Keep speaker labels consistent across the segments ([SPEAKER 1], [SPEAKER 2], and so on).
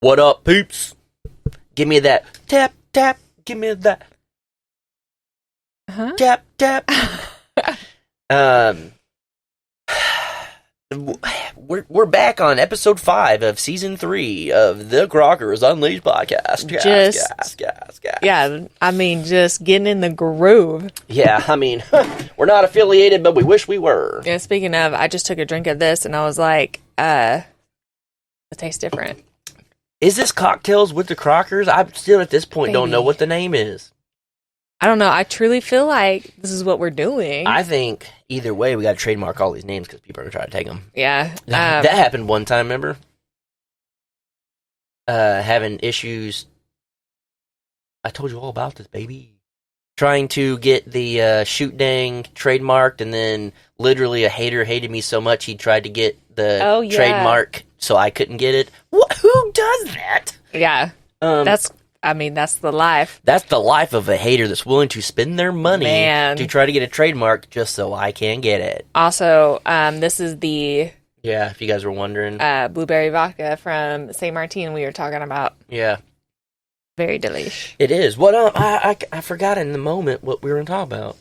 [SPEAKER 1] What up, peeps? Give me that. Tap, tap. Give me that.
[SPEAKER 2] Huh?
[SPEAKER 1] Tap, tap. We're back on episode 5 of season 3 of the Crockers Unleashed podcast.
[SPEAKER 2] Yeah, I mean, just getting in the groove.
[SPEAKER 1] Yeah, I mean, we're not affiliated, but we wish we were.
[SPEAKER 2] Yeah, speaking of, I just took a drink of this, and I was like, it tastes different.
[SPEAKER 1] Is this Cocktails with the Crockers? I still, at this point, don't know what the name is.
[SPEAKER 2] I don't know. I truly feel like this is what we're doing.
[SPEAKER 1] I think either way, we got to trademark all these names because people are going to try to take them.
[SPEAKER 2] Yeah.
[SPEAKER 1] That happened one time, remember? Having issues. I told you all about this, baby. Trying to get the shoot dang trademarked, and then literally a hater hated me so much he tried to get the trademark so I couldn't get it. What? Who does that?
[SPEAKER 2] Yeah. That's the life.
[SPEAKER 1] That's the life of a hater that's willing to spend their money to try to get a trademark just so I can get it.
[SPEAKER 2] Also, this is the...
[SPEAKER 1] Yeah, if you guys were wondering.
[SPEAKER 2] Blueberry vodka from St. Martin we were talking about.
[SPEAKER 1] Yeah.
[SPEAKER 2] Very delish.
[SPEAKER 1] It is. What I forgot in the moment what we were going to talk about.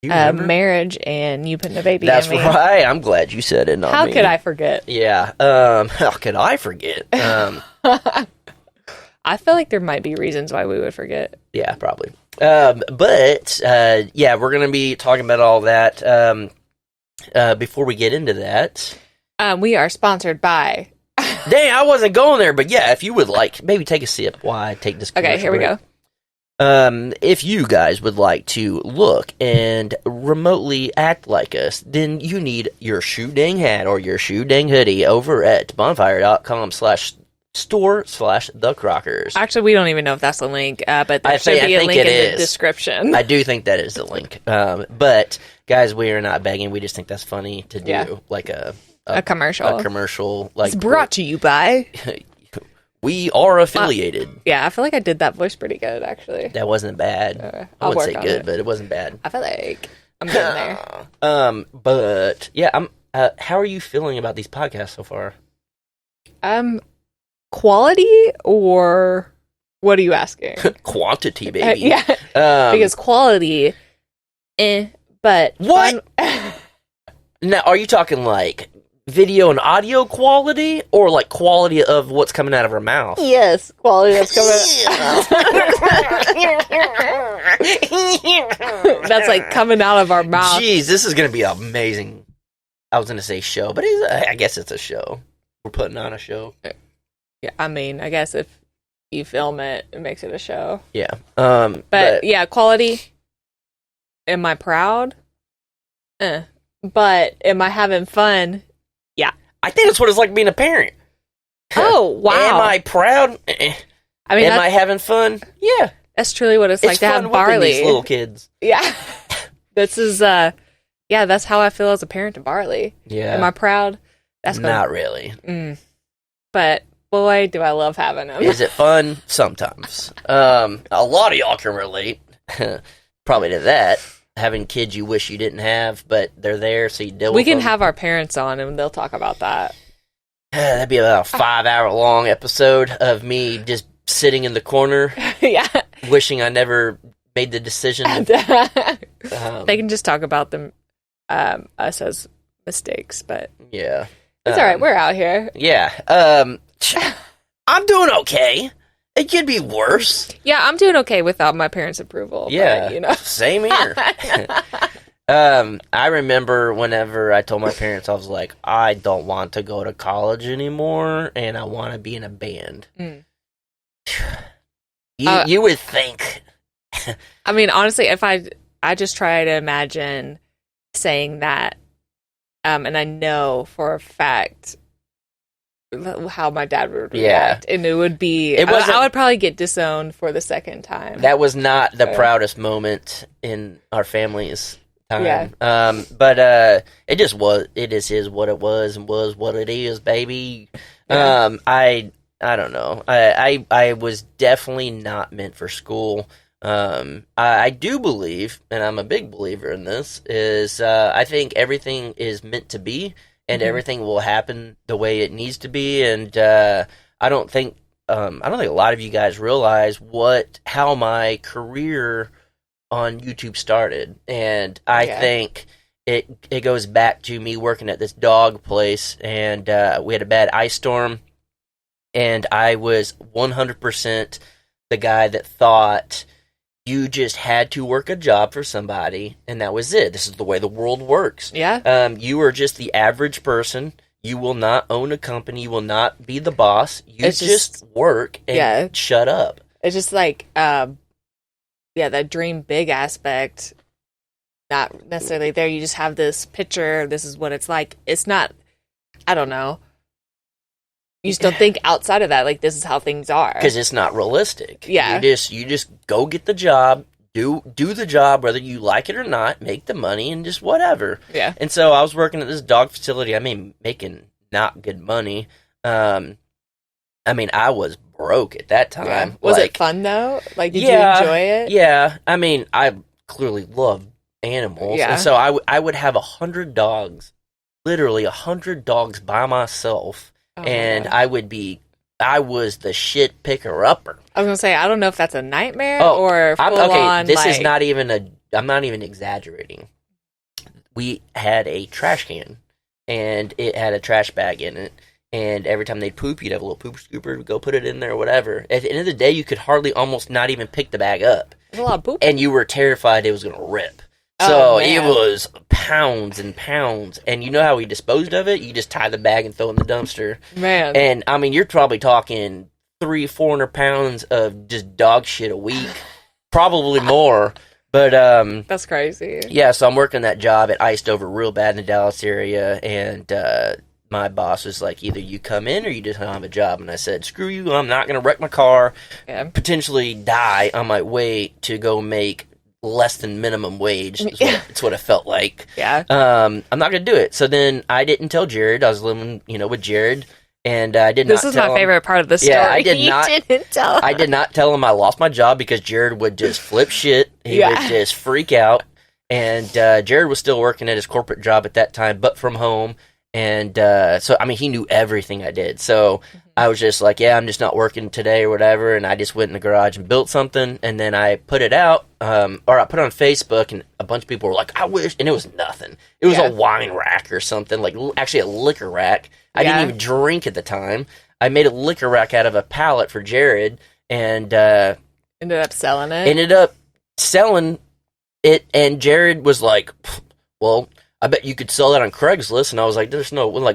[SPEAKER 2] Marriage and you putting a baby in me.
[SPEAKER 1] That's right. I'm glad you said it, not
[SPEAKER 2] How
[SPEAKER 1] me.
[SPEAKER 2] could I forget?
[SPEAKER 1] Yeah. How could I forget?
[SPEAKER 2] I feel like there might be reasons why we would forget.
[SPEAKER 1] Yeah, probably. But we're going to be talking about all that. Before we get into that,
[SPEAKER 2] we are sponsored by...
[SPEAKER 1] Dang, I wasn't going there, but yeah, if you would like, maybe take a sip while I take this commercial.
[SPEAKER 2] Okay, here we go.
[SPEAKER 1] If you guys would like to look and remotely act like us, then you need your shoe dang hat or your shoe dang hoodie over at bonfire.com/store/the Crockers.
[SPEAKER 2] Actually, we don't even know if that's the link, but there should be a link in the description.
[SPEAKER 1] I do think that is the link. But guys, we are not begging. We just think that's funny to do, like a commercial. A commercial, like,
[SPEAKER 2] it's brought to you by.
[SPEAKER 1] We are affiliated.
[SPEAKER 2] Yeah, I feel like I did that voice pretty good, actually.
[SPEAKER 1] That wasn't bad. I wouldn't say good, but it wasn't bad.
[SPEAKER 2] I feel like I'm getting there.
[SPEAKER 1] But yeah, how are you feeling about these podcasts so far?
[SPEAKER 2] Quality or what are you asking?
[SPEAKER 1] Quantity, baby.
[SPEAKER 2] Yeah, because quality, but
[SPEAKER 1] what? Now, are you talking like video and audio quality, or like quality of what's coming out of her mouth?
[SPEAKER 2] Yes, quality that's coming out. That's like coming out of our mouth.
[SPEAKER 1] Jeez, this is going to be amazing. I was going to say show, but I guess it's a show. We're putting on a show.
[SPEAKER 2] Yeah, I mean, I guess if you film it, it makes it a show.
[SPEAKER 1] Yeah.
[SPEAKER 2] But yeah, quality. Am I proud? But am I having fun? Yeah.
[SPEAKER 1] I think that's what it's like being a parent.
[SPEAKER 2] Oh, wow.
[SPEAKER 1] Am I proud? I mean, am I having fun? Yeah.
[SPEAKER 2] That's truly what it's like to have barley.
[SPEAKER 1] These little kids.
[SPEAKER 2] Yeah. This is, that's how I feel as a parent to barley.
[SPEAKER 1] Yeah.
[SPEAKER 2] Am I proud? That's
[SPEAKER 1] not really.
[SPEAKER 2] But boy, do I love having them.
[SPEAKER 1] Is it fun? Sometimes. A lot of y'all can relate. Probably to that. Having kids you wish you didn't have, but they're there, so you deal with them.
[SPEAKER 2] We can have our parents on, and they'll talk about that.
[SPEAKER 1] That'd be about a 5-hour-long episode of me just sitting in the corner, wishing I never made the decision.
[SPEAKER 2] They can just talk about them, us as mistakes, but
[SPEAKER 1] yeah,
[SPEAKER 2] it's all right. We're out here.
[SPEAKER 1] Yeah, I'm doing okay. It could be worse.
[SPEAKER 2] Yeah, I'm doing okay without my parents' approval.
[SPEAKER 1] Yeah,
[SPEAKER 2] but,
[SPEAKER 1] same here. I remember whenever I told my parents, I was like, I don't want to go to college anymore, and I want to be in a band. You would think.
[SPEAKER 2] I mean, honestly, if I just try to imagine saying that, and I know for a fact how my dad would react, and it would be I would probably get disowned for the second time.
[SPEAKER 1] That was not the proudest moment in our family's time.
[SPEAKER 2] Yeah.
[SPEAKER 1] But it just was. It is what it was, and was what it is, baby.
[SPEAKER 2] Yeah.
[SPEAKER 1] I don't know. I was definitely not meant for school. I do believe, and I'm a big believer in this, is I think everything is meant to be, and everything will happen the way it needs to be, and I don't think I don't think a lot of you guys realize how my career on YouTube started, and I think it goes back to me working at this dog place, and we had a bad ice storm, and I was 100% the guy that thought you just had to work a job for somebody, and that was it. This is the way the world works.
[SPEAKER 2] Yeah.
[SPEAKER 1] You are just the average person. You will not own a company. You will not be the boss. You just work and shut up.
[SPEAKER 2] It's just like, that dream big aspect, not necessarily there. You just have this picture. This is what it's like. It's not, I don't know. You just don't think outside of that, like, this is how things are.
[SPEAKER 1] Because it's not realistic.
[SPEAKER 2] Yeah.
[SPEAKER 1] You just go get the job, do the job, whether you like it or not, make the money, and just whatever.
[SPEAKER 2] Yeah.
[SPEAKER 1] And so I was working at this dog facility. I mean, making not good money. I was broke at that time.
[SPEAKER 2] Yeah. Was it fun, though? Like, did you enjoy it?
[SPEAKER 1] Yeah. I mean, I clearly love animals.
[SPEAKER 2] Yeah.
[SPEAKER 1] And so I would have 100 dogs, literally 100 dogs by myself. And I was the shit picker-upper.
[SPEAKER 2] I was going to say, I don't know if that's a nightmare or full-on,
[SPEAKER 1] this is not even I'm not even exaggerating. We had a trash can, and it had a trash bag in it, and every time they'd poop, you'd have a little poop scooper, go put it in there or whatever. At the end of the day, you could hardly almost not even pick the bag up.
[SPEAKER 2] There's a lot of poop.
[SPEAKER 1] And you were terrified it was going to rip. So it was pounds and pounds. And you know how we disposed of it? You just tie the bag and throw it in the dumpster.
[SPEAKER 2] Man.
[SPEAKER 1] And, I mean, you're probably talking 300-400 pounds of just dog shit a week. Probably more. But,
[SPEAKER 2] that's crazy.
[SPEAKER 1] Yeah, so I'm working that job. It iced over real bad in the Dallas area. And my boss was like, either you come in or you just don't have a job. And I said, screw you. I'm not going to wreck my car, potentially die on my way to go make less than minimum wage. It's what it felt like.
[SPEAKER 2] Yeah.
[SPEAKER 1] I'm not going to do it. So then I didn't tell Jared. I was living, with Jared, and I did not tell him.
[SPEAKER 2] This is my favorite part of the story.
[SPEAKER 1] Yeah, I did not.
[SPEAKER 2] Didn't tell him.
[SPEAKER 1] I did not tell him I lost my job because Jared would just flip shit. He would just freak out. And Jared was still working at his corporate job at that time, but from home. And so, I mean, he knew everything I did. So I was just like, I'm just not working today or whatever. And I just went in the garage and built something. And then I put it out, or I put it on Facebook, and a bunch of people were like, I wish. And it was nothing. It was a wine rack or something, like actually a liquor rack. I didn't even drink at the time. I made a liquor rack out of a pallet for Jared, and
[SPEAKER 2] ended up selling it.
[SPEAKER 1] Ended up selling it, and Jared was like, well, I bet you could sell that on Craigslist. And I was like,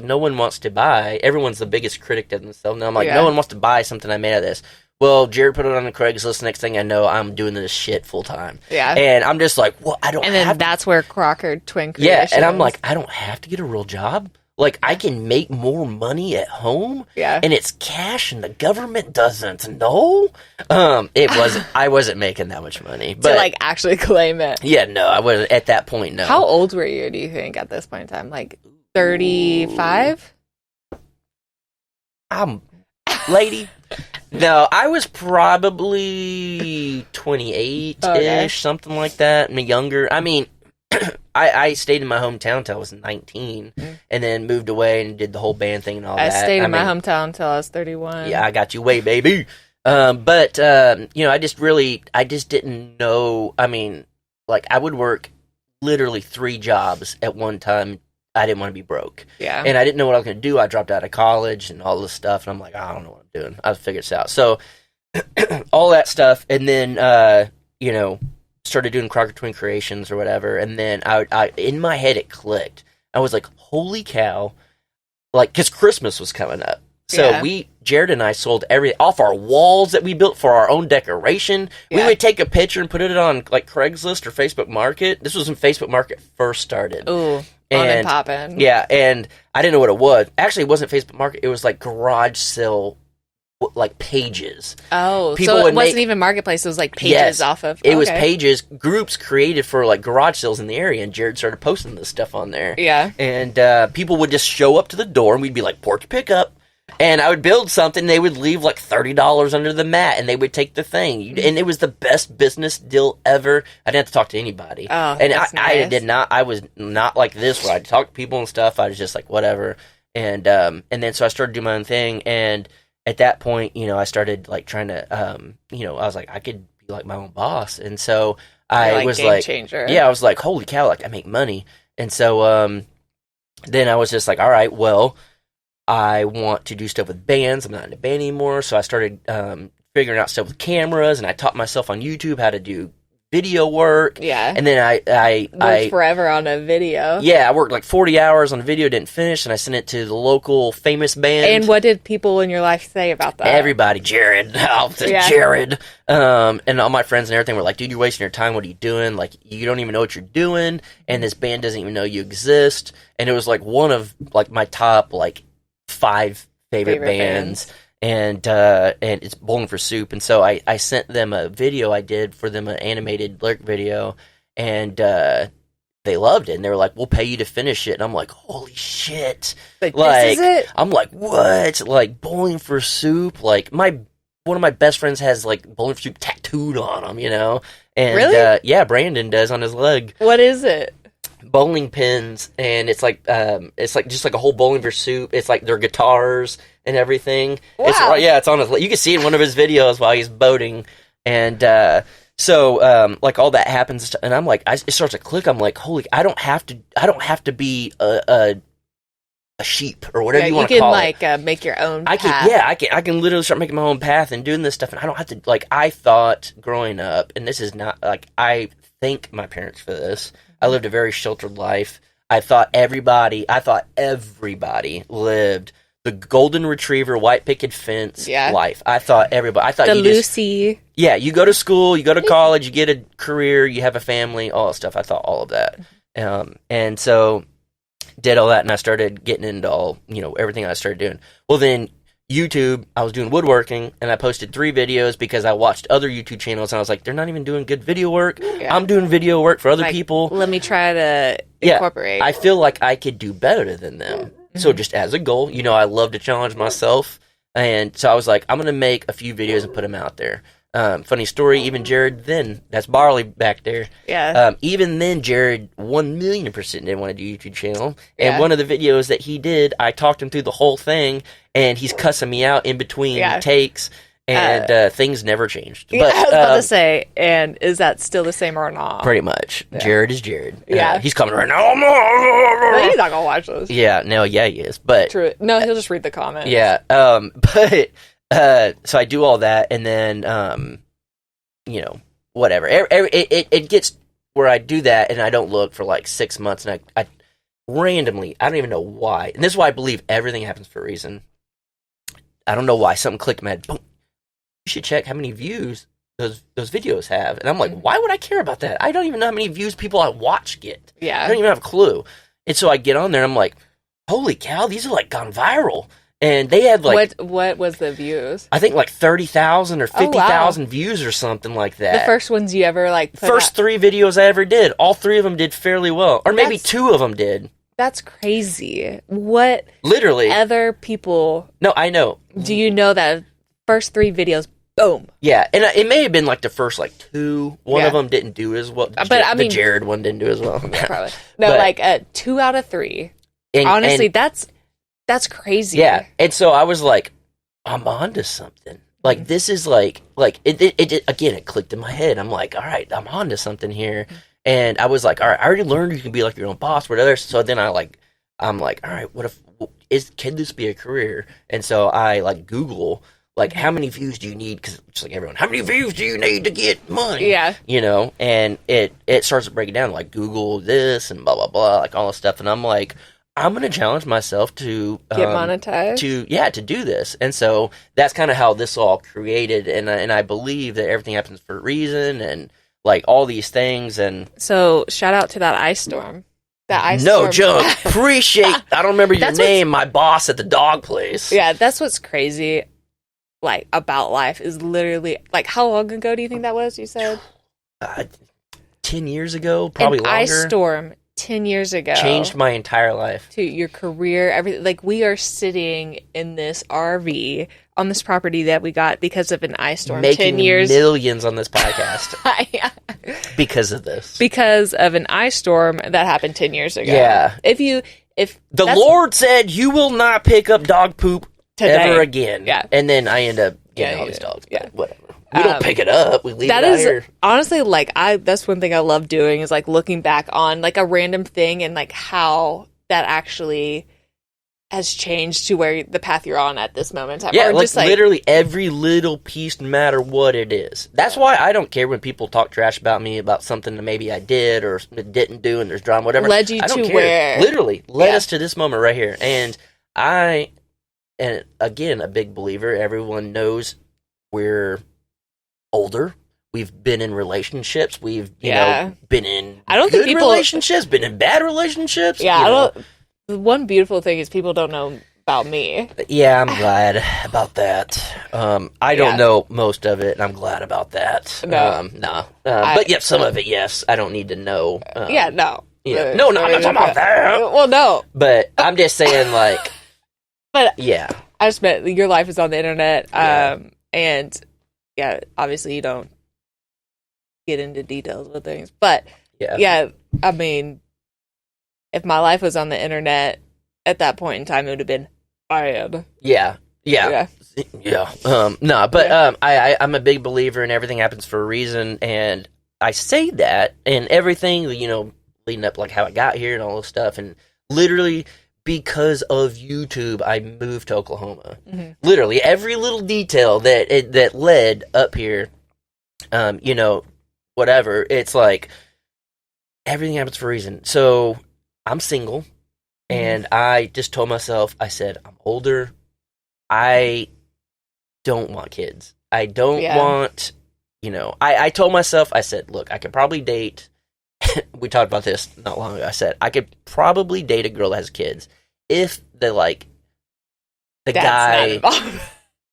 [SPEAKER 1] no one wants to buy. Everyone's the biggest critic to themselves. And I'm like, no one wants to buy something I made out of this. Well, Jared put it on the Craigslist. Next thing I know, I'm doing this shit full time.
[SPEAKER 2] Yeah.
[SPEAKER 1] And I'm just like, well, I don't have to.
[SPEAKER 2] And then that's where Crocker Twin Creations.
[SPEAKER 1] Yeah, and I'm like, I don't have to get a real job. Like, I can make more money at home.
[SPEAKER 2] Yeah.
[SPEAKER 1] And it's cash, and the government doesn't. No. I wasn't making that much money. But,
[SPEAKER 2] to, like, actually claim it.
[SPEAKER 1] Yeah, no, I wasn't at that point, no.
[SPEAKER 2] How old were you, do you think, at this point in time? Like, 35?
[SPEAKER 1] Lady. No, I was probably 28-ish, something like that. And younger. I mean, I stayed in my hometown until I was 19, and then moved away and did the whole band thing and all that.
[SPEAKER 2] I stayed in my hometown until I was 31.
[SPEAKER 1] Yeah, I got you way, baby. But I just didn't know. I mean, like, I would work literally 3 jobs at one time. I didn't want to be broke.
[SPEAKER 2] Yeah.
[SPEAKER 1] And I didn't know what I was going to do. I dropped out of college and all this stuff, and I'm like, I don't know what I'm doing. I'll figure this out. So, all that stuff, and then, started doing Crocker Twin Creations or whatever, and then I in my head it clicked. I was like, holy cow, like, because Christmas was coming up. So Jared and I sold everything off our walls that we built for our own decoration. Yeah. We would take a picture and put it on, like, Craigslist or Facebook Market. This was when Facebook Market first started.
[SPEAKER 2] Ooh, on and poppin'.
[SPEAKER 1] Yeah, and I didn't know what it was. Actually, it wasn't Facebook Market. It was, like, garage sale, like, pages.
[SPEAKER 2] Oh, people so it wasn't even Marketplace. It was, like, pages off of...
[SPEAKER 1] It was pages, groups created for, like, garage sales in the area, and Jared started posting this stuff on there.
[SPEAKER 2] Yeah.
[SPEAKER 1] And people would just show up to the door, and we'd be like, porch pickup. And I would build something, they would leave like $30 under the mat, and they would take the thing. And it was the best business deal ever. I didn't have to talk to anybody.
[SPEAKER 2] Oh,
[SPEAKER 1] and
[SPEAKER 2] that's nice.
[SPEAKER 1] I was not like this, where I'd talk to people and stuff. I was just like, whatever. And then so I started doing my own thing, and at that point, I started like trying to, I was like, I could be like my own boss. And so I was
[SPEAKER 2] game
[SPEAKER 1] like,
[SPEAKER 2] changer.
[SPEAKER 1] yeah, I was like, holy cow, like I make money. And so then I was just like, all right, well, I want to do stuff with bands. I'm not in a band anymore. So I started figuring out stuff with cameras, and I taught myself on YouTube how to do video work.
[SPEAKER 2] Yeah.
[SPEAKER 1] And then I
[SPEAKER 2] worked forever on a video.
[SPEAKER 1] Yeah, I worked like 40 hours on a video, didn't finish, and I sent it to the local famous band.
[SPEAKER 2] And what did people in your life say about that?
[SPEAKER 1] Everybody, Jared. Jared. And all my friends and everything were like, dude, you're wasting your time. What are you doing? Like, you don't even know what you're doing, and this band doesn't even know you exist. And it was like one of like my top like 5 favorite bands. And it's Bowling for Soup. And so I sent them a video I did for them, an animated lyric video, and they loved it. And they were like, we'll pay you to finish it. And I'm like, holy shit.
[SPEAKER 2] Like this is it?
[SPEAKER 1] I'm like, what? Like, Bowling for Soup? Like, one of my best friends has, like, Bowling for Soup tattooed on him, And,
[SPEAKER 2] really?
[SPEAKER 1] Yeah, Brandon does on his leg.
[SPEAKER 2] What is it?
[SPEAKER 1] Bowling pins, and it's like just like a whole Bowling for Soup. It's like their guitars and everything.
[SPEAKER 2] Wow.
[SPEAKER 1] It's on his. You can see in one of his videos while he's boating, and so like all that happens, and I'm like, it starts to click. I'm like, holy, I don't have to be a sheep or whatever you want to call it.
[SPEAKER 2] You can like make your own path.
[SPEAKER 1] I can literally start making my own path and doing this stuff, and I don't have to like. I thought growing up, and this is not like I thank my parents for this. I lived a very sheltered life. I thought everybody lived the golden retriever, white picket fence life. I thought
[SPEAKER 2] the Lucy.
[SPEAKER 1] You go to school, you go to college, you get a career, you have a family, all that stuff. I thought all of that. And so did all that, and I started getting into all, everything I started doing. Well, then YouTube, I was doing woodworking, and I posted 3 videos because I watched other YouTube channels, and I was like, they're not even doing good video work. Yeah. I'm doing video work for other people.
[SPEAKER 2] Let me try to incorporate.
[SPEAKER 1] I feel like I could do better than them. Mm-hmm. So just as a goal, I love to challenge myself, and so I was like, I'm going to make a few videos and put them out there. Funny story, even Jared then, that's Barley back there.
[SPEAKER 2] Yeah.
[SPEAKER 1] Even then, Jared 1,000,000% didn't want to do a YouTube channel. And one of the videos that he did, I talked him through the whole thing, and he's cussing me out in between takes, and things never changed. But,
[SPEAKER 2] I was about to say, and is that still the same or not?
[SPEAKER 1] Pretty much. Yeah. Jared is Jared.
[SPEAKER 2] Yeah.
[SPEAKER 1] He's coming right now.
[SPEAKER 2] No, he's not going to watch those.
[SPEAKER 1] Yeah, he is. But
[SPEAKER 2] true. No, he'll just read the comments.
[SPEAKER 1] Yeah. But... so I do all that, and then, whatever. It gets where I do that, and I don't look for like 6 months, and I randomly, I don't even know why, and this is why I believe everything happens for a reason. I don't know why, something clicked in my head, boom, you should check how many views those videos have, and I'm like, why would I care about that? I don't even know how many views people I watch get.
[SPEAKER 2] Yeah.
[SPEAKER 1] I don't even have a clue. And so I get on there, and I'm like, holy cow, these are like gone viral. And they had like...
[SPEAKER 2] What was the views?
[SPEAKER 1] I think like 30,000 or 50,000 views or something like that.
[SPEAKER 2] The first ones you ever like put
[SPEAKER 1] First
[SPEAKER 2] out.
[SPEAKER 1] 3 videos I ever did. All 3 of them did fairly well. Or maybe 2 of them did.
[SPEAKER 2] That's crazy. What...
[SPEAKER 1] Literally.
[SPEAKER 2] Other people...
[SPEAKER 1] No, I know.
[SPEAKER 2] Do you know that first 3 videos, boom.
[SPEAKER 1] Yeah, and it may have been like the first like 2. One of them didn't do as well.
[SPEAKER 2] But I mean...
[SPEAKER 1] The Jared one didn't do as well.
[SPEAKER 2] Probably. No, but, 2 out of 3. Honestly, that's crazy.
[SPEAKER 1] Yeah, and so I was like, I'm onto something. Like, this is like it again, it clicked in my head. I'm like, all right, I'm onto something here. And I was like, all right, I already learned you can be like your own boss, whatever. So then I'm like, all right, can this be a career? And so I like Google, like, how many views do you need? Because just like everyone, how many views do you need to get money?
[SPEAKER 2] Yeah.
[SPEAKER 1] And it starts to break it down, like Google this and blah, blah, blah, like all this stuff. And I'm like, I'm going to challenge myself to...
[SPEAKER 2] get monetized?
[SPEAKER 1] To do this. And so that's kind of how this all created. And I believe that everything happens for a reason and, like, all these things. And
[SPEAKER 2] so, shout out to that ice storm.
[SPEAKER 1] No joke. Appreciate... I don't remember your name. My boss at the dog place.
[SPEAKER 2] Yeah, that's what's crazy, like, about life is literally... Like, how long ago do you think that was, you said?
[SPEAKER 1] 10 years ago, probably longer.
[SPEAKER 2] Ice storm... 10 years ago
[SPEAKER 1] changed my entire life,
[SPEAKER 2] to your career, everything. Like, we are sitting in this RV on this property that we got because of an ice storm.
[SPEAKER 1] Making
[SPEAKER 2] 10 years
[SPEAKER 1] millions on this podcast because of this,
[SPEAKER 2] because of an ice storm that happened 10 years ago.
[SPEAKER 1] Yeah.
[SPEAKER 2] If
[SPEAKER 1] the Lord said you will not pick up dog poop ever again.
[SPEAKER 2] Yeah.
[SPEAKER 1] And then I end up getting all these dogs.
[SPEAKER 2] Yeah.
[SPEAKER 1] Whatever. We don't pick it up. We leave
[SPEAKER 2] that
[SPEAKER 1] it out
[SPEAKER 2] is
[SPEAKER 1] here.
[SPEAKER 2] honestly like that's one thing I love doing is like looking back on like a random thing and like how that actually has changed to where the path you're on at this moment in time.
[SPEAKER 1] Yeah,
[SPEAKER 2] or
[SPEAKER 1] like,
[SPEAKER 2] just, like
[SPEAKER 1] literally every little piece, no matter what it is. That's why I don't care when people talk trash about me about something that maybe I did or didn't do and there's drama, whatever.
[SPEAKER 2] led you
[SPEAKER 1] I don't
[SPEAKER 2] to
[SPEAKER 1] care.
[SPEAKER 2] where
[SPEAKER 1] Literally led us to this moment right here. And again, a big believer. Everyone knows we're older. We've been in relationships. We've you know been in good relationships, been in bad relationships.
[SPEAKER 2] Yeah, I don't. The one beautiful thing is people don't know about me.
[SPEAKER 1] Yeah, I'm glad about that. I don't know most of it, and I'm glad about that.
[SPEAKER 2] No.
[SPEAKER 1] But yeah, some of it, yes. I don't need to know.
[SPEAKER 2] No.
[SPEAKER 1] Yeah, no, I'm not talking about that.
[SPEAKER 2] Well, no.
[SPEAKER 1] But I'm just saying, like,
[SPEAKER 2] but
[SPEAKER 1] yeah.
[SPEAKER 2] I just meant your life is on the internet, and yeah, obviously you don't get into details with things, but yeah, I mean, if my life was on the internet at that point in time, it would have been bad.
[SPEAKER 1] Yeah. I'm a big believer in everything happens for a reason, and I say that and everything, you know, leading up like how I got here and all this stuff, and literally because of YouTube, I moved to Oklahoma. Mm-hmm. Literally every little detail that led up here, you know, whatever. It's like everything happens for a reason. So I'm single, and I just told myself, I said, I'm older. I don't want kids. I don't want, you know, I told myself, I said, look, I could probably date. We talked about this not long ago. I said, I could probably date a girl that has kids if the guy.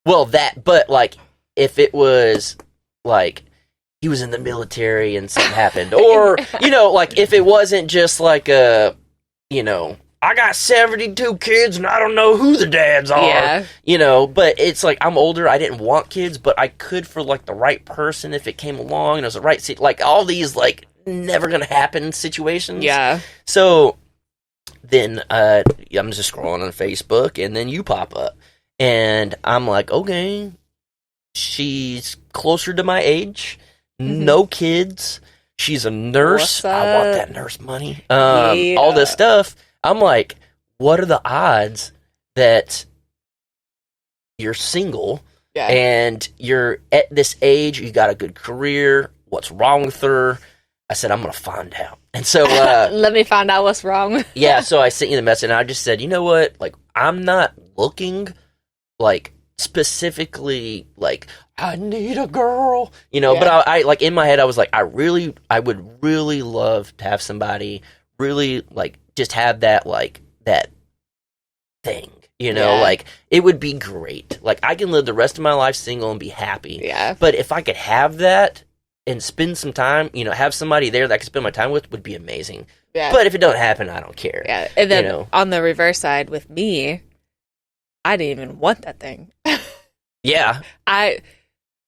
[SPEAKER 1] Well, but like, if it was like, he was in the military and something happened. Or, you know, like, if it wasn't just like you know, I got 72 kids and I don't know who the dads are. Yeah. You know, but it's like, I'm older, I didn't want kids, but I could for, like, the right person if it came along and it was the right like, all these, like, never gonna happen situations.
[SPEAKER 2] Yeah.
[SPEAKER 1] So, then, I'm just scrolling on Facebook, and then you pop up. And I'm like, okay, she's closer to my age. No kids. She's a nurse. I want that nurse money. All this stuff. I'm like, what are the odds that you're single and you're at this age, you got a good career, what's wrong with her? I said, I'm going to find out. And so...
[SPEAKER 2] let me find out what's wrong.
[SPEAKER 1] Yeah, so I sent you the message, and I just said, you know what? Like, I'm not looking, like, specifically, like, I need a girl, you know, but I like, in my head, I was like, I would really love to have somebody really, like, just have that, like, that thing, you know, like, it would be great. Like, I can live the rest of my life single and be happy.
[SPEAKER 2] Yeah.
[SPEAKER 1] But if I could have that and spend some time, you know, have somebody there that I could spend my time with would be amazing. Yeah. But if it don't happen, I don't care.
[SPEAKER 2] Yeah. And then on the reverse side with me, I didn't even want that thing.
[SPEAKER 1] Yeah.
[SPEAKER 2] A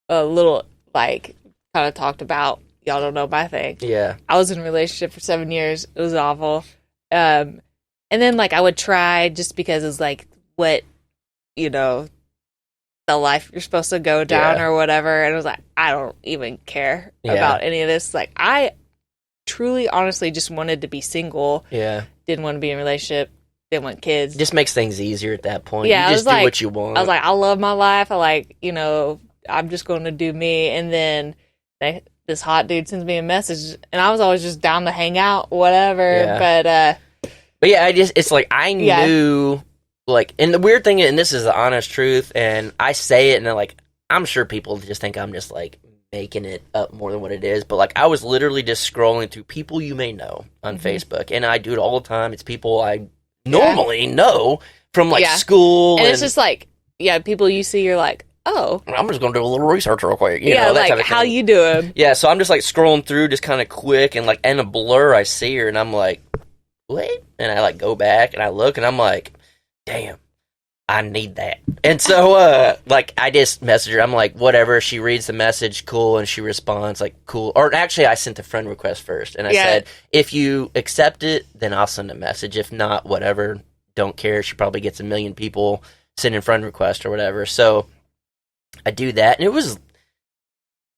[SPEAKER 2] little, like, kind of talked about, y'all don't know my thing.
[SPEAKER 1] Yeah.
[SPEAKER 2] I was in a relationship for 7 years. It was awful. And then, like, I would try just because it's, like, what, you know, the life you're supposed to go down or whatever. And I was like, I don't even care about any of this. Like, I truly, honestly just wanted to be single.
[SPEAKER 1] Yeah.
[SPEAKER 2] Didn't want to be in a relationship. Didn't want kids.
[SPEAKER 1] Just makes things easier at that point.
[SPEAKER 2] Yeah,
[SPEAKER 1] you just do what you want.
[SPEAKER 2] I was like, I love my life. I like, you know, I'm just going to do me. And then this hot dude sends me a message, and I was always just down to hang out, whatever. Yeah.
[SPEAKER 1] But yeah, it's like, I knew, like, and the weird thing, and this is the honest truth, and I say it, and then, like, I'm sure people just think I'm just, like, making it up more than what it is, but, like, I was literally just scrolling through people you may know on Facebook, and I do it all the time. It's people I normally know from, like, school.
[SPEAKER 2] And it's just, like, people you see, you're like, oh.
[SPEAKER 1] I'm just going to do a little research real quick. You know, that
[SPEAKER 2] like,
[SPEAKER 1] type of
[SPEAKER 2] how
[SPEAKER 1] thing.
[SPEAKER 2] you doing?
[SPEAKER 1] Yeah, so I'm just, like, scrolling through just kind of quick, and, like, in a blur, I see her, and I'm like, wait? And I, like, go back, and I look, and I'm like, damn, I need that. And so, like, I just message her. I'm like, whatever. She reads the message, cool, and she responds, like, cool. Or actually, I sent the friend request first, and I said, if you accept it, then I'll send a message. If not, whatever, don't care. She probably gets a million people send in friend request or whatever. So I do that, and it was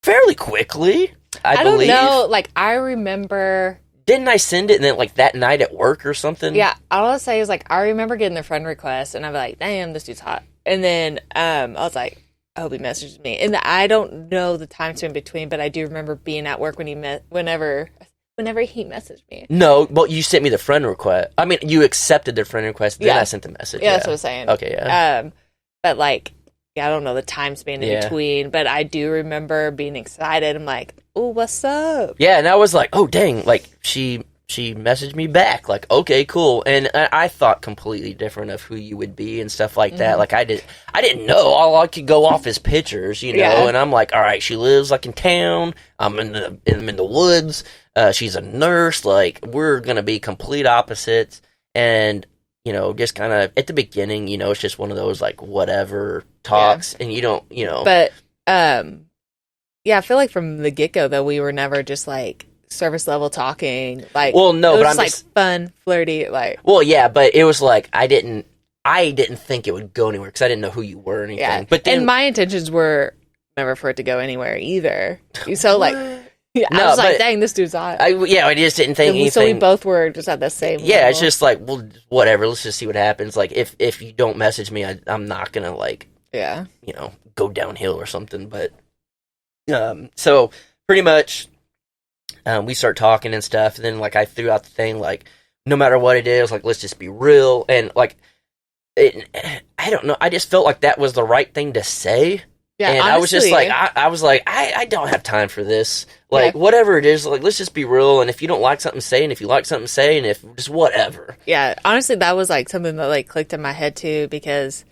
[SPEAKER 1] fairly quickly. I believe.
[SPEAKER 2] don't know. Like, I remember.
[SPEAKER 1] Didn't I send it and then like that night at work or something?
[SPEAKER 2] Yeah, all I'll say is like I remember getting the friend request, and I'd be like, "Damn, this dude's hot." And then I was like, "I hope he messages me." And I don't know the time in between, but I do remember being at work when he whenever he messaged me.
[SPEAKER 1] No, but you sent me the friend request. I mean, you accepted their friend request, then I sent the message.
[SPEAKER 2] Yeah, that's what I was saying.
[SPEAKER 1] Okay, yeah.
[SPEAKER 2] But like, yeah, I don't know the time span in between, but I do remember being excited. I'm like, "Oh, what's up?"
[SPEAKER 1] Yeah, and I was like, "Oh, dang!" Like she messaged me back, like, "Okay, cool." And I thought completely different of who you would be and stuff like that. Like I didn't know. All I could go off is pictures, you know.
[SPEAKER 2] Yeah.
[SPEAKER 1] And I'm like, "All right, she lives like in town. I'm in the woods. She's a nurse. Like we're gonna be complete opposites." And you know, just kind of at the beginning, you know, it's just one of those like whatever talks, and you don't, you know.
[SPEAKER 2] But yeah, I feel like from the get go though, we were never just like surface level talking. Like,
[SPEAKER 1] well, no,
[SPEAKER 2] it was
[SPEAKER 1] but
[SPEAKER 2] just
[SPEAKER 1] I'm
[SPEAKER 2] like fun, flirty. Like,
[SPEAKER 1] well, yeah, but it was like I didn't think it would go anywhere because I didn't know who you were or anything.
[SPEAKER 2] yeah.
[SPEAKER 1] But then,
[SPEAKER 2] and my intentions were never for it to go anywhere either. So like, yeah,
[SPEAKER 1] No,
[SPEAKER 2] I was like,
[SPEAKER 1] but
[SPEAKER 2] "Dang, this dude's hot."
[SPEAKER 1] I just didn't think anything.
[SPEAKER 2] So we both were just at the same.
[SPEAKER 1] Yeah,
[SPEAKER 2] level.
[SPEAKER 1] it's just like, well, whatever. Let's just see what happens. Like, if you don't message me, I'm not gonna like,
[SPEAKER 2] yeah,
[SPEAKER 1] you know, go downhill or something. But so pretty much, we start talking and stuff, and then like I threw out the thing like, no matter what it is, like let's just be real, and like, I don't know. I just felt like that was the right thing to say.
[SPEAKER 2] yeah.
[SPEAKER 1] And
[SPEAKER 2] honestly,
[SPEAKER 1] I was just like, I was like, I don't have time for this. Like,
[SPEAKER 2] Yeah.
[SPEAKER 1] whatever it is, like, let's just be real. And if you don't like something, say. And if you like something, say. And if just whatever.
[SPEAKER 2] yeah, honestly, that was like something that like clicked in my head too because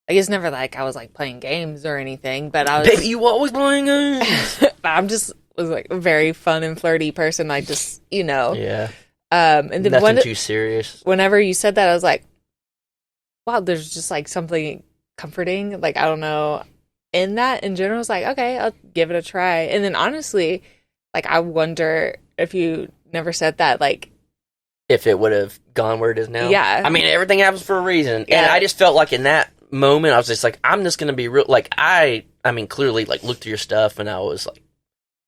[SPEAKER 2] I guess never like I was like playing games or anything, but I was.
[SPEAKER 1] Baby, you always playing games.
[SPEAKER 2] I'm just was like a very fun and flirty person. I just, you know.
[SPEAKER 1] Yeah.
[SPEAKER 2] And then
[SPEAKER 1] Nothing too serious.
[SPEAKER 2] whenever you said that, I was like, wow, there's just like something comforting. Like, I don't know, in that in general. I was like, okay, I'll give it a try. And then honestly, like, I wonder if you never said that, like,
[SPEAKER 1] If it would have gone where it is now.
[SPEAKER 2] Yeah.
[SPEAKER 1] I mean, everything happens for a reason.
[SPEAKER 2] Yeah.
[SPEAKER 1] And I just felt like in that moment, I was just like, I'm just going to be real. Like, I mean, clearly, like, looked through your stuff and I was like,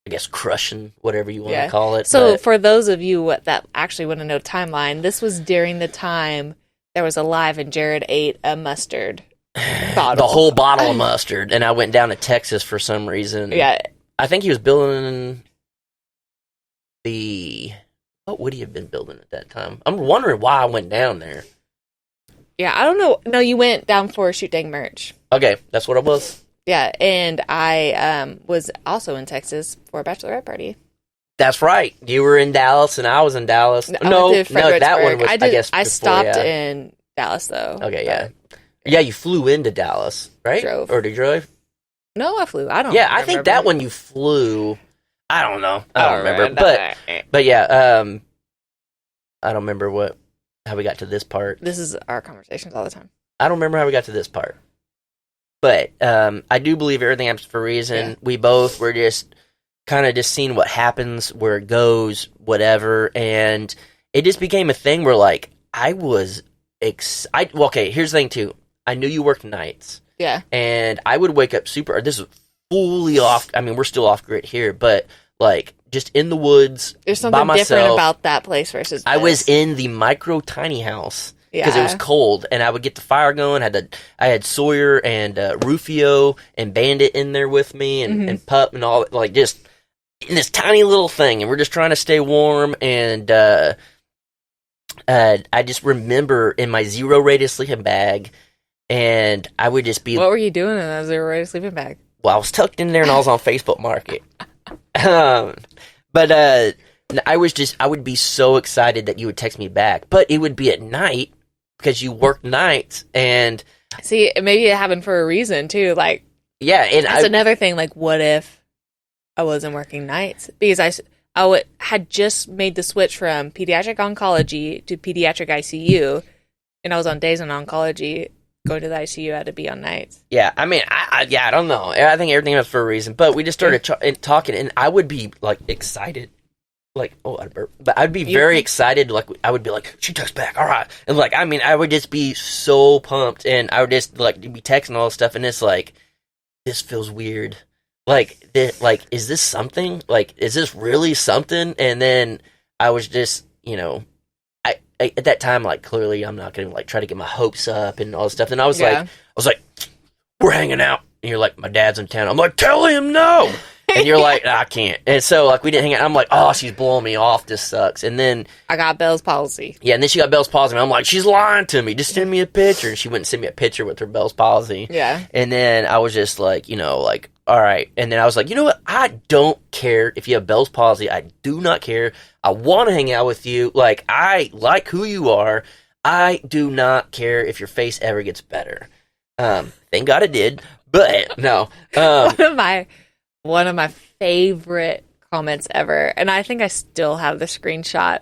[SPEAKER 1] I guess crushing, whatever you want to call it.
[SPEAKER 2] So
[SPEAKER 1] but
[SPEAKER 2] for those of you that actually want to know timeline, this was during the time there was a live and Jared ate a mustard bottle.
[SPEAKER 1] the whole bottle of mustard. And I went down to Texas for some reason.
[SPEAKER 2] Yeah.
[SPEAKER 1] I think he was building what would he have been building at that time? I'm wondering why I went down there.
[SPEAKER 2] Yeah, I don't know. No, you went down for Shoot Dang merch.
[SPEAKER 1] Okay, that's what it was.
[SPEAKER 2] Yeah, and I was also in Texas for a bachelorette party.
[SPEAKER 1] That's right. You were in Dallas and I was in Dallas.
[SPEAKER 2] I
[SPEAKER 1] No,
[SPEAKER 2] went to
[SPEAKER 1] that one was, I guess,
[SPEAKER 2] I
[SPEAKER 1] before,
[SPEAKER 2] stopped
[SPEAKER 1] yeah.
[SPEAKER 2] in Dallas, though.
[SPEAKER 1] Okay, yeah. Yeah, you flew into Dallas, right?
[SPEAKER 2] Drove.
[SPEAKER 1] Or did you drive?
[SPEAKER 2] No, I flew. I don't
[SPEAKER 1] Yeah,
[SPEAKER 2] remember.
[SPEAKER 1] I think that one you flew. I don't know. I don't remember. But yeah, I don't remember how we got to this part.
[SPEAKER 2] This is our conversations all the time.
[SPEAKER 1] I don't remember how we got to this part. But I do believe everything happens for a reason.
[SPEAKER 2] Yeah.
[SPEAKER 1] We both were just kind of just seeing what happens, where it goes, whatever. And it just became a thing where, like, I was excited. Well, okay, here's the thing, too. I knew you worked nights.
[SPEAKER 2] Yeah.
[SPEAKER 1] And I would wake up super. This is fully off. I mean, we're still off grid here, but, like, just in the woods.
[SPEAKER 2] There's
[SPEAKER 1] by
[SPEAKER 2] something
[SPEAKER 1] myself.
[SPEAKER 2] different about that place versus
[SPEAKER 1] I was
[SPEAKER 2] this.
[SPEAKER 1] in the micro tiny house.
[SPEAKER 2] Yeah.
[SPEAKER 1] Because it was cold, and I would get the fire going. I had Sawyer and Rufio and Bandit in there with me, and Pup and all, like, just in this tiny little thing, and we're just trying to stay warm. And I just remember in my zero-rated sleeping bag, and I would just be.
[SPEAKER 2] What were you doing in that zero-rated sleeping bag?
[SPEAKER 1] Well, I was tucked in there, and I was on Facebook Market. But I would be so excited that you would text me back, but it would be at night. Because you work nights, and
[SPEAKER 2] see, maybe it happened for a reason too. Like,
[SPEAKER 1] yeah, and
[SPEAKER 2] that's another thing. Like, what if I wasn't working nights? Because I had just made the switch from pediatric oncology to pediatric ICU, and I was on days in oncology. Going to the ICU, I had to be on nights.
[SPEAKER 1] Yeah, I mean, I don't know. I think everything was for a reason, but we just started talking, and I would be like excited like, oh, I burp. But I'd be very excited. Like, I would be like, she texts back, all right. And like, I mean, I would just be so pumped, and I would just like be texting all this stuff, and it's like, this feels weird. Like, is this something? Like, is this really something? And then I was just, I at that time, like, clearly I'm not gonna like try to get my hopes up and all this stuff. And I was like, we're hanging out. And you're like, my dad's in town. I'm like, tell him no. And you're like, I can't. And so, like, we didn't hang out. I'm like, oh, she's blowing me off. This sucks. And then
[SPEAKER 2] I got Bell's palsy.
[SPEAKER 1] Yeah, and then she got Bell's palsy. And I'm like, she's lying to me. Just send me a picture. And she wouldn't send me a picture with her Bell's palsy.
[SPEAKER 2] Yeah.
[SPEAKER 1] And then I was just like, like, all right. And then I was like, you know what? I don't care if you have Bell's palsy. I do not care. I want to hang out with you. Like, I like who you are. I do not care if your face ever gets better. Thank God it did. But no.
[SPEAKER 2] One of my favorite comments ever, and I think I still have the screenshot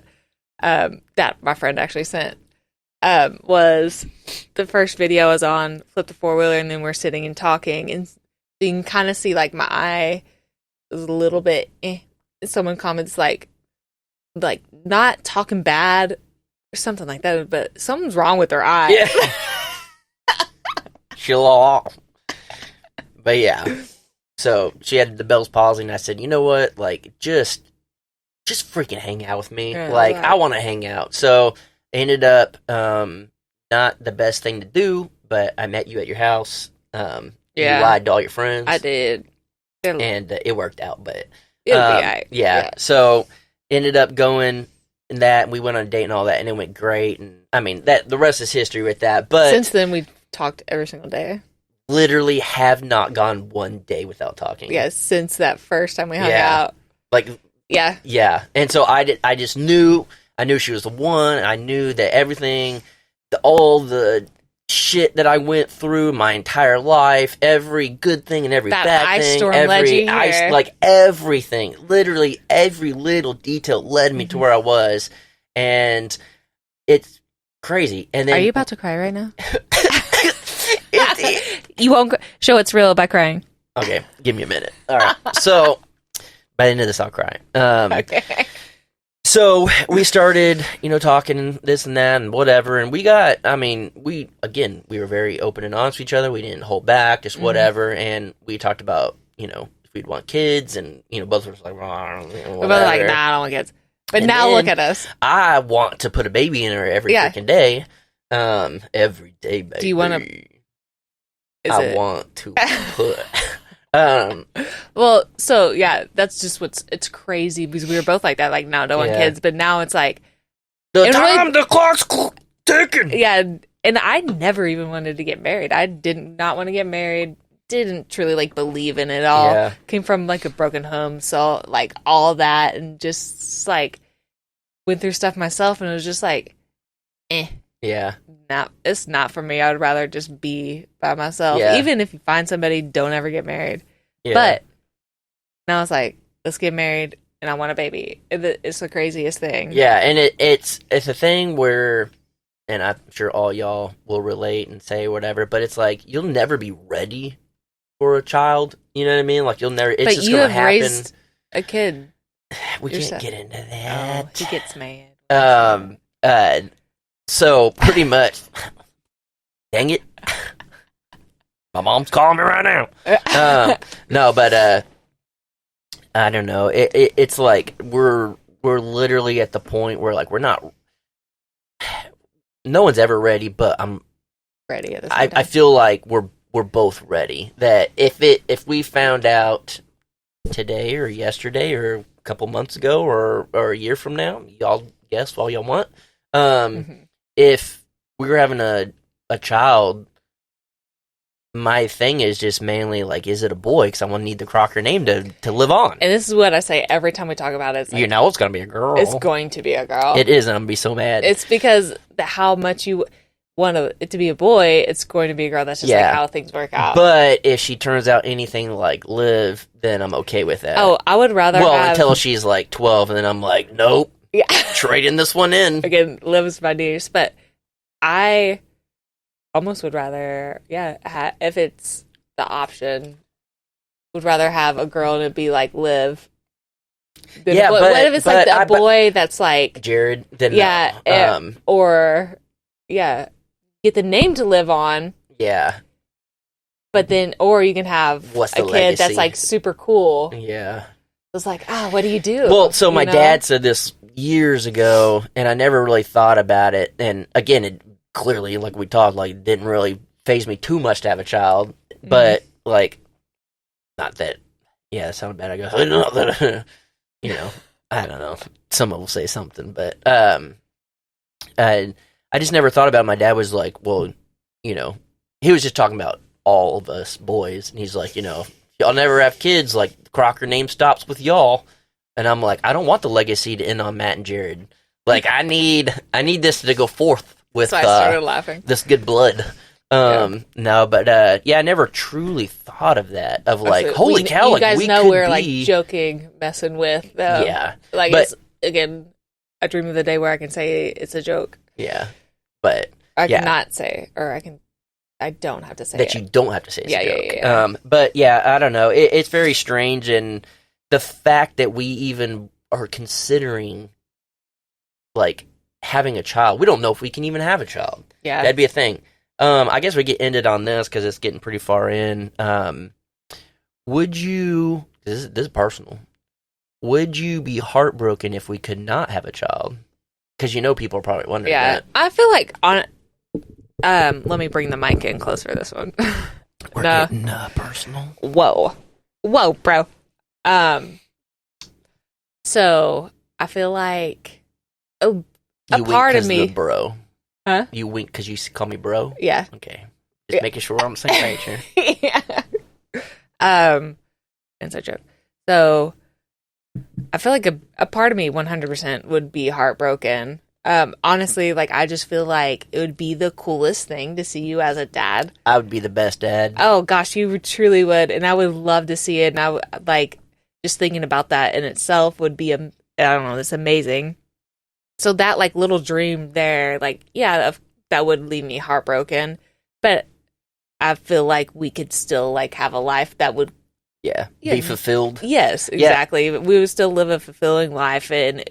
[SPEAKER 2] that my friend actually sent, was the first video was on Flip the Four-Wheeler, and then we're sitting and talking, and you can kind of see, like, my eye is a little bit Someone comments, like, not talking bad or something like that, but something's wrong with her eye.
[SPEAKER 1] Yeah. Chill off. But yeah. So she had the Bell's palsy, and I said, you know what? Like, just freaking hang out with me.
[SPEAKER 2] Yeah,
[SPEAKER 1] like,
[SPEAKER 2] right.
[SPEAKER 1] I want to hang out. So it ended up not the best thing to do, but I met you at your house. You lied to all your friends.
[SPEAKER 2] I did.
[SPEAKER 1] And it worked out, but
[SPEAKER 2] It'll be all right.
[SPEAKER 1] Yeah. So ended up going in that, and we went on a date and all that, and it went great. And I mean, the rest is history with that. But
[SPEAKER 2] since then, we've talked every single day.
[SPEAKER 1] Literally have not gone one day without talking.
[SPEAKER 2] Yeah, since that first time we hung out.
[SPEAKER 1] Like,
[SPEAKER 2] yeah.
[SPEAKER 1] And so I just knew, she was the one. I knew that everything, all the shit that I went through my entire life, every good thing and every
[SPEAKER 2] that
[SPEAKER 1] bad
[SPEAKER 2] ice
[SPEAKER 1] thing,
[SPEAKER 2] storm led you here.
[SPEAKER 1] like everything, literally every little detail led me to where I was, and it's crazy. And then,
[SPEAKER 2] are you about to cry right now? You won't show it's real by crying.
[SPEAKER 1] Okay, give me a minute. All right. So by the end of this, I'll cry.
[SPEAKER 2] Okay.
[SPEAKER 1] So we started, talking this and that and whatever, and we were very open and honest with each other. We didn't hold back, just whatever, and we talked about, if we'd want kids, and both of us were like,
[SPEAKER 2] we're both like, nah, I don't want kids. But and now look at us.
[SPEAKER 1] I want to put a baby in her every freaking day. Every day, baby.
[SPEAKER 2] Do you want to?
[SPEAKER 1] I want to put.
[SPEAKER 2] Well, so yeah, that's just it's crazy because we were both like that. Like, no, don't want kids, but now it's like
[SPEAKER 1] the clock's ticking.
[SPEAKER 2] Yeah, and I never even wanted to get married. I did not want to get married. Didn't truly like believe in it all.
[SPEAKER 1] Yeah.
[SPEAKER 2] Came from like a broken home, so like all that, and just like went through stuff myself, and it was just like,
[SPEAKER 1] Yeah.
[SPEAKER 2] It's not for me. I would rather just be by myself.
[SPEAKER 1] Yeah.
[SPEAKER 2] Even if you find somebody, don't ever get married.
[SPEAKER 1] Yeah.
[SPEAKER 2] But now it's like, let's get married, and I want a baby. It's the craziest thing.
[SPEAKER 1] Yeah, and it's a thing where, and I'm sure all y'all will relate and say whatever, but it's like, you'll never be ready for a child. You know what I mean? Like, you'll never, it's
[SPEAKER 2] but
[SPEAKER 1] just
[SPEAKER 2] you
[SPEAKER 1] going to
[SPEAKER 2] have
[SPEAKER 1] happen.
[SPEAKER 2] raised a kid.
[SPEAKER 1] We can't get into that.
[SPEAKER 2] Oh, he gets mad.
[SPEAKER 1] So pretty much, dang it, my mom's calling me right now. No, but I don't know. It's like we're literally at the point where like we're not. No one's ever ready, but I'm
[SPEAKER 2] ready at the same time.
[SPEAKER 1] I feel like we're both ready. That if we found out today or yesterday or a couple months ago or a year from now, y'all guess all y'all want. If we were having a child, my thing is just mainly like, is it a boy? Because I want to need the Crocker name to live on.
[SPEAKER 2] And this is what I say every time we talk about it. It's like,
[SPEAKER 1] it's going to be a girl.
[SPEAKER 2] It's going to be a girl.
[SPEAKER 1] It is, and I'm going to be so mad.
[SPEAKER 2] It's because how much you want it to be a boy, it's going to be a girl. That's just like how things work out.
[SPEAKER 1] But if she turns out anything like Liv, then I'm okay with that.
[SPEAKER 2] Oh, I would rather
[SPEAKER 1] until she's like 12, and then I'm like, nope.
[SPEAKER 2] Yeah.
[SPEAKER 1] Trading this one in.
[SPEAKER 2] Again, Liv is my niece, but I almost would rather, if it's the option, would rather have a girl to be like Liv
[SPEAKER 1] Yeah,
[SPEAKER 2] what if it's like a boy that's like
[SPEAKER 1] Jared? Then
[SPEAKER 2] yeah,
[SPEAKER 1] no.
[SPEAKER 2] or yeah, get the name to live on.
[SPEAKER 1] Yeah,
[SPEAKER 2] but then or you can have a kid
[SPEAKER 1] legacy?
[SPEAKER 2] That's like super cool.
[SPEAKER 1] Yeah,
[SPEAKER 2] it's like what do you do?
[SPEAKER 1] Well, so my dad said this years ago, and I never really thought about it. And again, it clearly, like we talked, like didn't really faze me too much to have a child, but like, not that. Yeah, that sounded bad. I guess not that. I don't know. Someone will say something, but I just never thought about it. My dad was like, well, he was just talking about all of us boys, and he's like, y'all never have kids, like the Crocker name stops with y'all. And I'm like, I don't want the legacy to end on Matt and Jared. Like, I need this to go forth with
[SPEAKER 2] so I started laughing.
[SPEAKER 1] This good blood. No, but I never truly thought of that. Of like, holy cow,
[SPEAKER 2] you
[SPEAKER 1] like
[SPEAKER 2] guys
[SPEAKER 1] we
[SPEAKER 2] know
[SPEAKER 1] could
[SPEAKER 2] we're
[SPEAKER 1] be
[SPEAKER 2] like joking, messing with.
[SPEAKER 1] Yeah,
[SPEAKER 2] like it's again a dream of the day where I can say it's a joke.
[SPEAKER 1] Yeah, but
[SPEAKER 2] I cannot say, or I don't have to say
[SPEAKER 1] that. You don't have to say it's a joke.
[SPEAKER 2] Yeah.
[SPEAKER 1] But yeah, I don't know. It's very strange, and the fact that we even are considering like having a child, we don't know if we can even have a child.
[SPEAKER 2] Yeah,
[SPEAKER 1] that'd be a thing. I guess we get ended on this because it's getting pretty far in. Would you? This is personal. Would you be heartbroken if we could not have a child? Because people are probably wondering.
[SPEAKER 2] Yeah,
[SPEAKER 1] that.
[SPEAKER 2] I feel like let me bring the mic in closer to this one.
[SPEAKER 1] We're getting personal.
[SPEAKER 2] Whoa, bro. So I feel like a part of me,
[SPEAKER 1] bro.
[SPEAKER 2] Huh?
[SPEAKER 1] You wink because you call me bro?
[SPEAKER 2] Yeah.
[SPEAKER 1] Okay. Just making sure we're on the same page here.
[SPEAKER 2] Yeah. It's a joke. So I feel like a part of me 100% would be heartbroken. Honestly, like I just feel like it would be the coolest thing to see you as a dad.
[SPEAKER 1] I would be the best dad.
[SPEAKER 2] Oh gosh, you truly would. And I would love to see it. And I would like just thinking about that in itself would be, I don't know, it's amazing. So that like little dream there, like, yeah, that would leave me heartbroken. But I feel like we could still like have a life that would
[SPEAKER 1] be fulfilled.
[SPEAKER 2] Yes, exactly. Yeah. We would still live a fulfilling life, and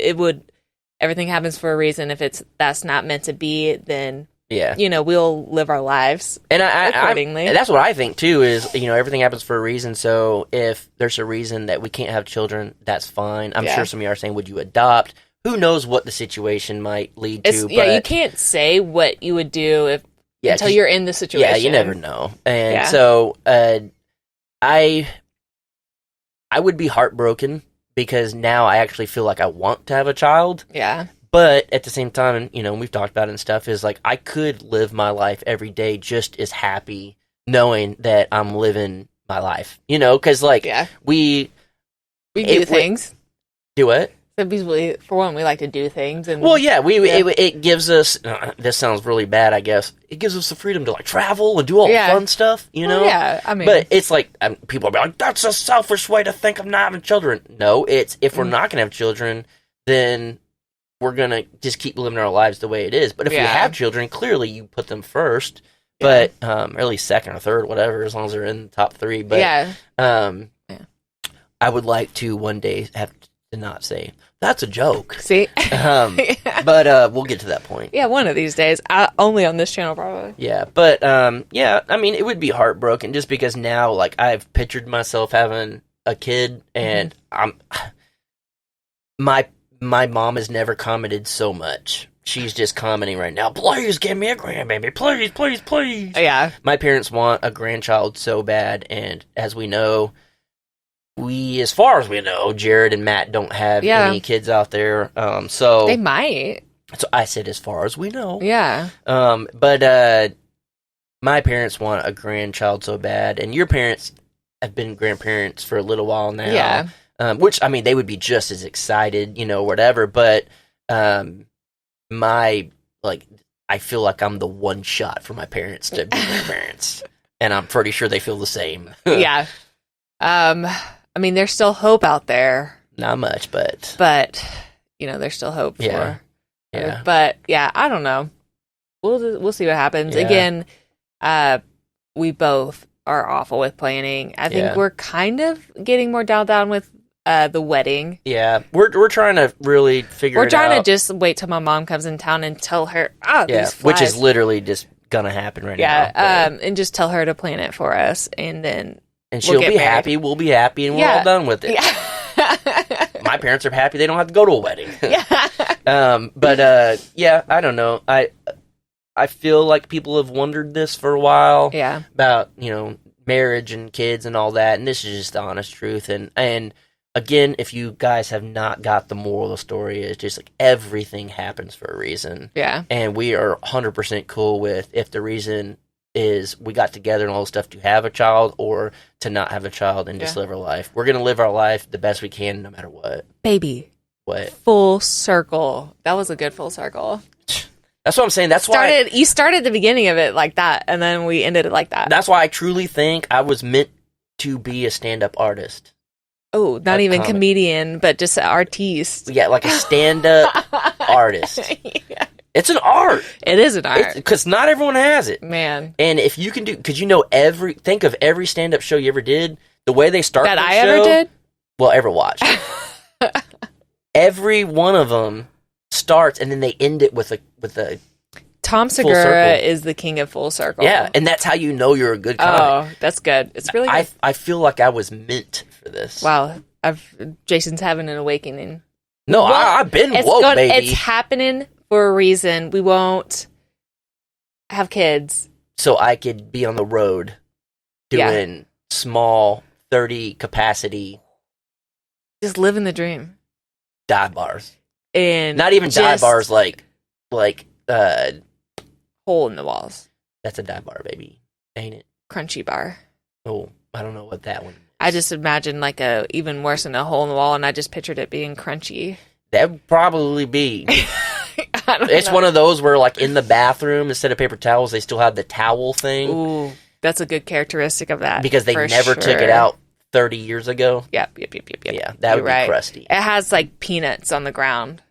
[SPEAKER 2] everything happens for a reason. If that's not meant to be, then we'll live our lives
[SPEAKER 1] and
[SPEAKER 2] accordingly.
[SPEAKER 1] And that's what I think too. Is everything happens for a reason. So if there's a reason that we can't have children, that's fine. I'm sure some of you are saying, "Would you adopt?" Who knows what the situation might lead to? But
[SPEAKER 2] you can't say what you would do until you're in the situation.
[SPEAKER 1] Yeah, you never know. And so I would be heartbroken because now I actually feel like I want to have a child.
[SPEAKER 2] Yeah.
[SPEAKER 1] But at the same time, and we've talked about it and stuff, is like I could live my life every day just as happy knowing that I'm living my life. Because like we
[SPEAKER 2] do things.
[SPEAKER 1] Do what?
[SPEAKER 2] For one, we like to do things, and
[SPEAKER 1] it gives us. This sounds really bad, I guess. It gives us the freedom to like travel and do all the fun stuff,
[SPEAKER 2] Well, I mean,
[SPEAKER 1] but it's like people are like, "That's a selfish way to think of not having children." No, it's if we're not gonna have children, then we're gonna just keep living our lives the way it is. But if we have children, clearly you put them first, but or at least second or third, whatever, as long as they're in the top three. But I would like to one day have to not say. That's a joke.
[SPEAKER 2] See?
[SPEAKER 1] But we'll get to that point.
[SPEAKER 2] Yeah, one of these days. Only on this channel, probably.
[SPEAKER 1] Yeah, but, I mean, it would be heartbroken just because now, like, I've pictured myself having a kid, and my mom has never commented so much. She's just commenting right now, please give me a grandbaby, please, please, please.
[SPEAKER 2] Yeah.
[SPEAKER 1] My parents want a grandchild so bad, and as we know... as far as we know, Jared and Matt don't have any kids out there. So
[SPEAKER 2] they might.
[SPEAKER 1] So I said, as far as we know.
[SPEAKER 2] Yeah.
[SPEAKER 1] But my parents want a grandchild so bad, and your parents have been grandparents for a little while now.
[SPEAKER 2] Yeah.
[SPEAKER 1] Which I mean, they would be just as excited, whatever. But I feel like I'm the one shot for my parents to be grandparents, and I'm pretty sure they feel the same.
[SPEAKER 2] Yeah. I mean, there's still hope out there.
[SPEAKER 1] Not much, but
[SPEAKER 2] there's still hope for.
[SPEAKER 1] Yeah.
[SPEAKER 2] But I don't know. We'll see what happens.
[SPEAKER 1] Yeah.
[SPEAKER 2] Again, we both are awful with planning. I think we're kind of getting more down with the wedding.
[SPEAKER 1] Yeah, we're trying to really figure it out.
[SPEAKER 2] We're trying to just wait till my mom comes in town and tell her, these flies.
[SPEAKER 1] Which is literally just gonna happen right now.
[SPEAKER 2] Yeah, and just tell her to plan it for us, and then
[SPEAKER 1] she'll be happy, we'll be happy, and we're all done with it. Yeah. My parents are happy they don't have to go to a wedding. Yeah. I don't know. I feel like people have wondered this for a while.
[SPEAKER 2] Yeah.
[SPEAKER 1] About, marriage and kids and all that, and this is just the honest truth. And again, if you guys have not got the moral of the story, it's just like everything happens for a reason.
[SPEAKER 2] Yeah.
[SPEAKER 1] And we are 100% cool with if the reason is we got together and all this stuff to have a child or to not have a child and just live our life. We're going to live our life the best we can no matter what.
[SPEAKER 2] Baby.
[SPEAKER 1] What?
[SPEAKER 2] Full circle. That was a good full circle.
[SPEAKER 1] That's what I'm saying. That's why
[SPEAKER 2] you started the beginning of it like that, and then we ended it like that.
[SPEAKER 1] That's why I truly think I was meant to be a stand-up artist.
[SPEAKER 2] Oh, not even comedian, but just an artiste.
[SPEAKER 1] Yeah, like a stand-up artist. Yeah. It's an art.
[SPEAKER 2] It is an art.
[SPEAKER 1] Because not everyone has it.
[SPEAKER 2] Man.
[SPEAKER 1] And if you can do, because think of every stand-up show you ever did, the way they start
[SPEAKER 2] that I ever did?
[SPEAKER 1] Well, ever watched. Every one of them starts and then they end it with a
[SPEAKER 2] Tom Segura is the king of full circle.
[SPEAKER 1] Yeah, and that's how you know you're a good comic.
[SPEAKER 2] Oh, that's good. It's really good.
[SPEAKER 1] I feel like I was meant for this.
[SPEAKER 2] Wow. Jason's having an awakening.
[SPEAKER 1] No, I've been woke, baby.
[SPEAKER 2] It's happening for a reason. We won't have kids.
[SPEAKER 1] So I could be on the road doing small 30 capacity.
[SPEAKER 2] Just living the dream.
[SPEAKER 1] Dive bars.
[SPEAKER 2] And
[SPEAKER 1] not even dive bars like
[SPEAKER 2] hole in the walls.
[SPEAKER 1] That's a dive bar, baby. Ain't it?
[SPEAKER 2] Crunchy bar.
[SPEAKER 1] Oh, I don't know what that one is.
[SPEAKER 2] I just imagined like even worse than a hole in the wall, and I just pictured it being crunchy.
[SPEAKER 1] That would probably be. It's
[SPEAKER 2] know.
[SPEAKER 1] One of those where, like, in the bathroom, instead of paper towels, they still have the towel thing.
[SPEAKER 2] Ooh, that's a good characteristic of that.
[SPEAKER 1] Because they never took it out 30 years ago.
[SPEAKER 2] Yep.
[SPEAKER 1] Yeah, that would be crusty.
[SPEAKER 2] It has, like, peanuts on the ground.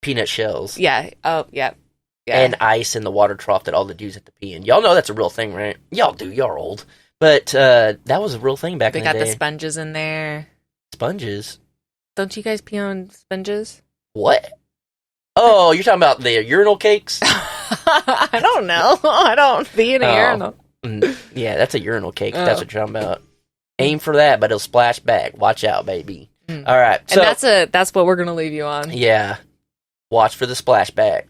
[SPEAKER 1] Peanut shells.
[SPEAKER 2] Yeah. Oh, yep. Yeah.
[SPEAKER 1] And ice in the water trough that all the dudes have to pee in. Y'all know that's a real thing, right? Y'all do. Y'all are old. But that was a real thing back in the day.
[SPEAKER 2] They got the sponges in there.
[SPEAKER 1] Sponges?
[SPEAKER 2] Don't you guys pee on sponges?
[SPEAKER 1] What? Oh, you're talking about the urinal cakes?
[SPEAKER 2] I don't know. I don't pee in a urinal.
[SPEAKER 1] Yeah, that's a urinal cake. That's what you're talking about. Aim for that, but it'll splash back. Watch out, baby. All right. So,
[SPEAKER 2] and that's what we're going to leave you on.
[SPEAKER 1] Yeah. Watch for the splashback.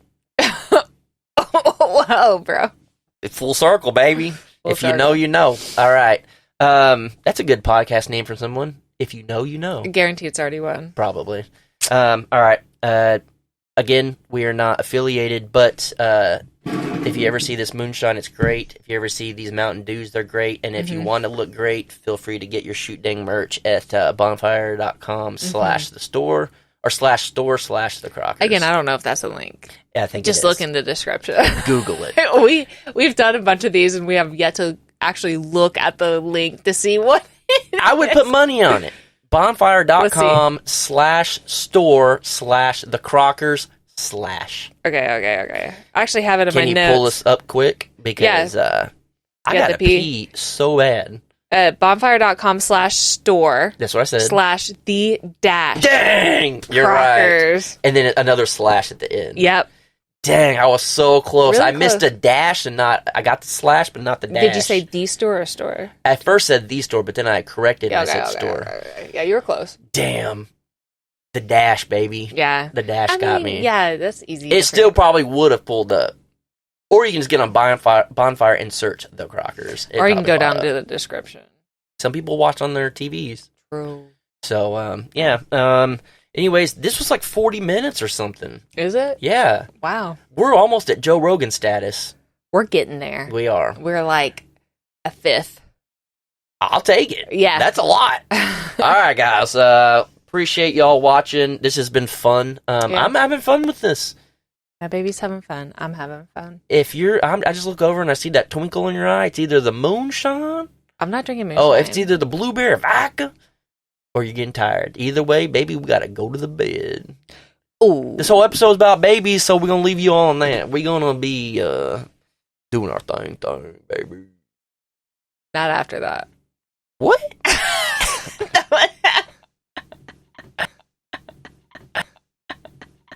[SPEAKER 2] Whoa, bro.
[SPEAKER 1] Full circle, baby. If you know, you know. All right. That's a good podcast name for someone. If you know, you know.
[SPEAKER 2] I guarantee it's already one.
[SPEAKER 1] Probably. All right. Again, we are not affiliated, but if you ever see this moonshine, it's great. If you ever see these Mountain Dews, they're great. And if you want to look great, feel free to get your Shoot Dang merch at bonfire.com/the store or /store/the Crockers.
[SPEAKER 2] Again, I don't know if that's a link.
[SPEAKER 1] Yeah, I think
[SPEAKER 2] just look in the description.
[SPEAKER 1] Google it.
[SPEAKER 2] We've done a bunch of these, and we have yet to actually look at the link to see what
[SPEAKER 1] I would put money on it. Bonfire.com/store/the Crockers/
[SPEAKER 2] Okay. I actually have it in my notes.
[SPEAKER 1] Can you pull us up quick? Because I gotta pee so bad.
[SPEAKER 2] Bonfire.com/store.
[SPEAKER 1] That's what I said.
[SPEAKER 2] /the dash.
[SPEAKER 1] Dang! You're
[SPEAKER 2] Crockers.
[SPEAKER 1] Right. And then another slash at the end.
[SPEAKER 2] Yep.
[SPEAKER 1] Dang, I was so close.
[SPEAKER 2] Really
[SPEAKER 1] I missed a dash and I got the slash, but not the dash.
[SPEAKER 2] Did you say the store or store?
[SPEAKER 1] I first said the store, but then I corrected and I said store.
[SPEAKER 2] Okay. Yeah, you were close.
[SPEAKER 1] Damn. The dash, baby.
[SPEAKER 2] Yeah.
[SPEAKER 1] The dash got me.
[SPEAKER 2] Yeah, that's easy.
[SPEAKER 1] It still probably would have pulled up. Or you can just get on Bonfire and search the Crockers.
[SPEAKER 2] Or you can go down to the description.
[SPEAKER 1] Some people watch on their TVs.
[SPEAKER 2] True.
[SPEAKER 1] So, yeah. Anyways, this was like 40 minutes or something.
[SPEAKER 2] Is it?
[SPEAKER 1] Yeah.
[SPEAKER 2] Wow.
[SPEAKER 1] We're almost at Joe Rogan status.
[SPEAKER 2] We're getting there.
[SPEAKER 1] We are.
[SPEAKER 2] We're like a fifth.
[SPEAKER 1] I'll take it.
[SPEAKER 2] Yeah.
[SPEAKER 1] That's a lot. All right, guys. Appreciate y'all watching. This has been fun. I'm having fun with this.
[SPEAKER 2] My baby's having fun. I'm having fun.
[SPEAKER 1] I just look over and I see that twinkle in your eye. It's either the moonshine.
[SPEAKER 2] I'm not drinking moonshine.
[SPEAKER 1] Oh, it's either the blueberry vodka or you're getting tired. Either way, baby, we got to go to the bed.
[SPEAKER 2] Ooh.
[SPEAKER 1] This whole episode's about babies, so we're going to leave you all on that. We're going to be doing our thing, baby.
[SPEAKER 2] Not after that.